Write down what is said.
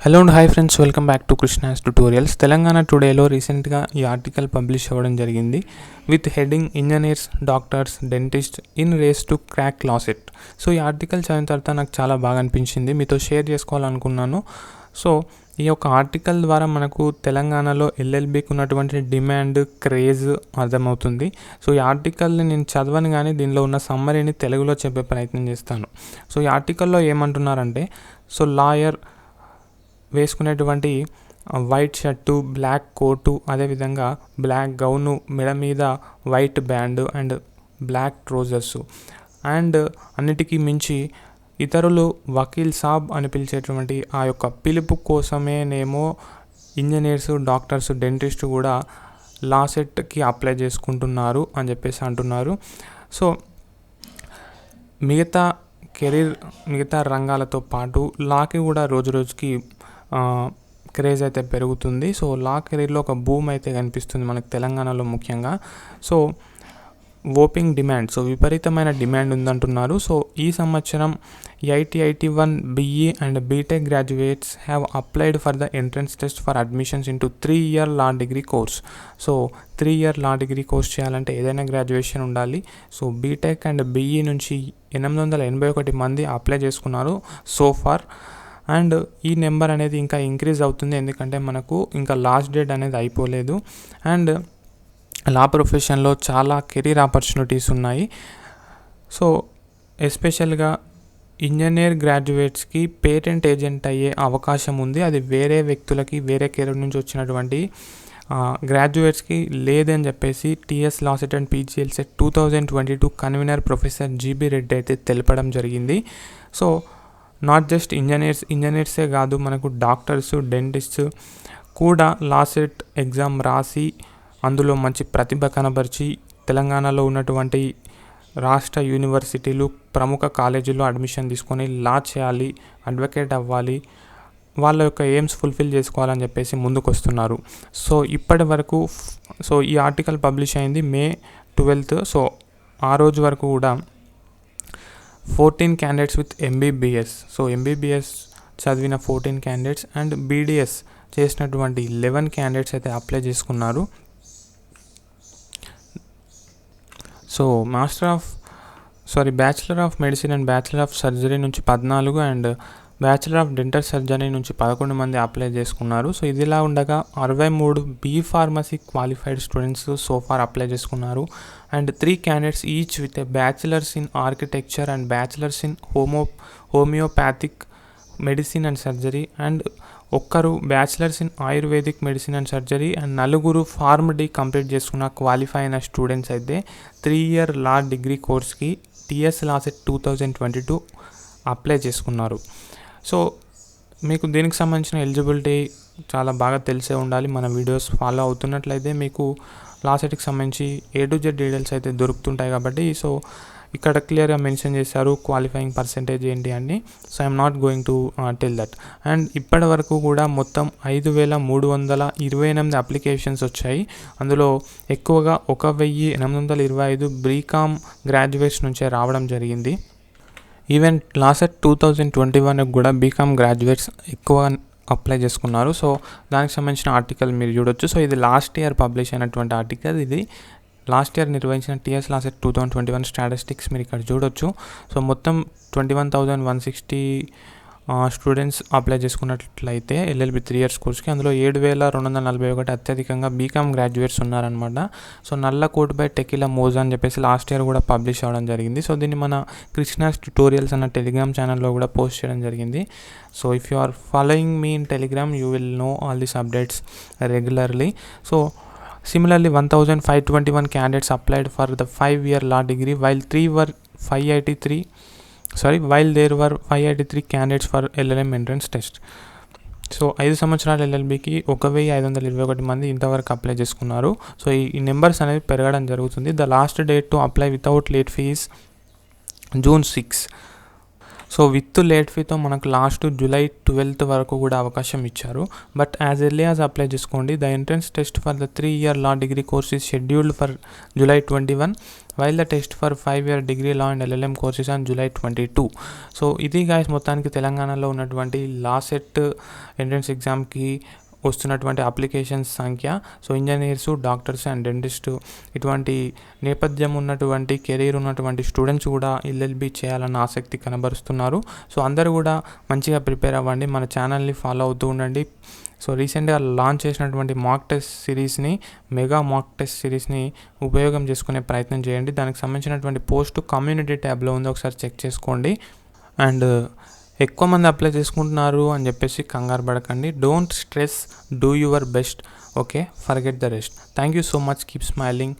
Hello and hi friends, welcome back to Krishna'S tutorials. Telangana today lo recent ga ee article publish avadam jarigindi with heading engineers, doctors, dentists in race to crack LAWCET. So ee article చదివిన తర్వాత నాకు చాలా బాగా అనిపించింది, మీతో share చేసుకోవాలనుకున్నాను. So ఈ యొక్క article ద్వారా మనకు తెలంగాణలో ఎల్ఎల్బికి ఉన్నటువంటి డిమాండ్, క్రేజ్ అర్థమవుతుంది. సో ఈ ఆర్టికల్ని నేను చదవను కానీ దీనిలో ఉన్న సమ్మరీని తెలుగులో చెప్పే ప్రయత్నం చేస్తాను. సో ఈ ఆర్టికల్లో ఏమంటున్నారంటే, సో లాయర్ వేసుకునేటువంటి వైట్ షర్టు, బ్లాక్ కోటు, అదేవిధంగా బ్లాక్ గౌను, మెడ మీద white band and black trousers and అన్నిటికీ మించి ఇతరులు వకీల్ సాబ్ అని పిలిచేటువంటి ఆ యొక్క పిలుపు కోసమేనేమో ఇంజనీర్స్, డాక్టర్స్, డెంటిస్ట్ కూడా లాసెట్కి అప్లై చేసుకుంటున్నారు అని చెప్పేసి అంటున్నారు. సో మిగతా రంగాలతో పాటు లాకి కూడా రోజు రోజుకి క్రేజ్ అయితే పెరుగుతుంది. సో లా కెరీర్లో ఒక బూమ్ అయితే కనిపిస్తుంది మనకు తెలంగాణలో ముఖ్యంగా. సో ఓపింగ్ డిమాండ్, సో విపరీతమైన డిమాండ్ ఉందంటున్నారు. సో ఈ సంవత్సరం 81 BE and BTech graduates have applied for the entrance test for admissions into 3-year law degree course. So 3-year law degree course చేయాలంటే ఏదైనా గ్రాడ్యుయేషన్ ఉండాలి. సో బీటెక్ అండ్ BE నుంచి 881 మంది apply చేసుకున్నారు సో ఫార్. అండ్ ఈ number అనేది ఇంకా increase అవుతుంది, ఎందుకంటే మనకు ఇంకా లాస్ట్ డేట్ అనేది అయిపోలేదు. అండ్ లా ప్రొఫెషన్లో చాలా కెరీర్ ఆపర్చునిటీస్ ఉన్నాయి. సో ఎస్పెషల్గా ఇంజనీర్ గ్రాడ్యుయేట్స్కి పేటెంట్ ఏజెంట్ అయ్యే అవకాశం ఉంది. అది వేరే వ్యక్తులకి, వేరే కెరీర్ నుంచి వచ్చినటువంటి గ్రాడ్యుయేట్స్కి లేదని చెప్పేసి TS LAWCET and PGLCET 2022 convener professor GB Reddy అయితే తెలపడం జరిగింది. సో నాట్ జస్ట్ ఇంజనీర్సే కాదు, మనకు డాక్టర్స్, డెంటిస్ట్స్ కూడా లాసెట్ ఎగ్జామ్ రాసి అందులో మంచి ప్రతిభ కనబరిచి తెలంగాణలో ఉన్నటువంటి రాష్ట్ర యూనివర్సిటీలు, ప్రముఖ కాలేజీల్లో అడ్మిషన్ తీసుకొని లా చేయాలి, అడ్వకేట్ అవ్వాలి, వాళ్ళ యొక్క ఎయిమ్స్ ఫుల్ఫిల్ చేసుకోవాలని చెప్పేసి ముందుకు వస్తున్నారు. సో ఇప్పటి వరకు ఈ ఆర్టికల్ పబ్లిష్ అయింది May 12th. సో ఆ రోజు వరకు కూడా 14 candidates with MBBS, so MBBS చదివిన 14 candidates అండ్ BDS చేసినటువంటి 11 candidates అయితే అప్లై చేసుకున్నారు. So bachelor of medicine and bachelor of surgery నుంచి 14 and bachelor of dental surgery నుంచి 11 మంది అప్లై చేసుకున్నారు. సో ఇదిలా ఉండగా 63 B pharmacy qualified students so far apply చేసుకున్నారు. And 3 candidates each with a bachelors in architecture and bachelors in homeopathic medicine and surgery and ఒక్కరు bachelors in ayurvedic medicine and surgery and 4 pharm D complete చేసుకున్న qualify అయిన students అయితే 3-year law degree కోర్స్కి TS LAWCET 2022 apply చేసుకున్నారు. So మీకు దీనికి సంబంధించిన eligibility చాలా బాగా తెలిసే ఉండాలి. మన వీడియోస్ ఫాలో అవుతున్నట్లయితే మీకు లాసెట్కి సంబంధించి A to Z డీటెయిల్స్ అయితే దొరుకుతుంటాయి కాబట్టి. సో ఇక్కడ క్లియర్గా మెన్షన్ చేశారు క్వాలిఫైయింగ్ పర్సెంటేజ్ ఏంటి అని. So I'm not going to tell that. And ఇప్పటి వరకు కూడా మొత్తం 5,328 అప్లికేషన్స్ వచ్చాయి. అందులో ఎక్కువగా 1,825 BCom గ్రాడ్యుయేట్స్ నుంచే రావడం జరిగింది. ఈవెన్ LAWCET 2021 కూడా BCom గ్రాడ్యుయేట్స్ ఎక్కువ అప్లై చేసుకున్నారు. సో దానికి సంబంధించిన ఆర్టికల్ మీరు చూడొచ్చు. సో ఇది లాస్ట్ ఇయర్ పబ్లిష్ అయినటువంటి ఆర్టికల్. ఇది లాస్ట్ ఇయర్ నిర్వహించిన TS LAWCET 2021 స్టాటిస్టిక్స్ మీరు ఇక్కడ చూడొచ్చు. సో మొత్తం 21,160 స్టూడెంట్స్ అప్లై చేసుకున్నట్లయితే LLB 3 years కోర్స్కి అందులో 7,241 అత్యధికంగా BCom గ్రాడ్యుయేట్స్ ఉన్నారనమాట. సో నల్ల కోట్పై టెకిలా మోజా అని చెప్పేసి లాస్ట్ ఇయర్ కూడా పబ్లిష్ అవ్వడం జరిగింది. సో దీన్ని మన Krishna'S ట్యుటోరియల్స్ అన్న టెలిగ్రామ్ ఛానల్లో కూడా పోస్ట్ చేయడం జరిగింది. So if you are following me in Telegram you will know all these updates regularly. So similarly 1,521 candidates applied for the 5-year law degree while there were 583 candidates for LLM entrance test. So 5 సంవత్సరాల LLBకి 1,521 మంది ఇంతవరకు apply చేసుకున్నారు. So ఈ numbers అనేవి పెరగడం జరుగుతుంది. The last date to apply without late fees June 6. So with late ఫీతో మనకు లాస్ట్ జూలై 12th వరకు కూడా అవకాశం ఇచ్చారు. But as early as apply చేసుకోండి. The entrance test for the 3-year law degree course is scheduled for July 21, while the test for 5-year degree law and LLM course is on July 22. So ఇది guys మొత్తానికి తెలంగాణలో ఉన్నటువంటి LAWCET entrance ఎగ్జామ్కి వస్తున్నటువంటి applications సంఖ్య. So engineers, doctors and dentist ఇటువంటి నేపథ్యం ఉన్నటువంటి కెరీర్ ఉన్నటువంటి స్టూడెంట్స్ కూడా ఎల్ఎల్బి చేయాలన్న ఆసక్తి కనబరుస్తున్నారు. సో అందరూ కూడా మంచిగా ప్రిపేర్ అవ్వండి, మన ఛానల్ని ఫాలో అవుతూ ఉండండి. సో రీసెంట్గా లాంచ్ చేసినటువంటి మెగా మాక్ టెస్ట్ సిరీస్ని ఉపయోగం చేసుకునే ప్రయత్నం చేయండి. దానికి సంబంధించినటువంటి పోస్ట్ కమ్యూనిటీ ట్యాబ్లో ఉంది, ఒకసారి చెక్ చేసుకోండి. అండ్ ఎక్కువ మంది అప్లై చేసుకుంటున్నారు అని చెప్పేసి కంగారు పడకండి. Don't stress, do your best, okay, forget the rest. Thank you so much, keep smiling.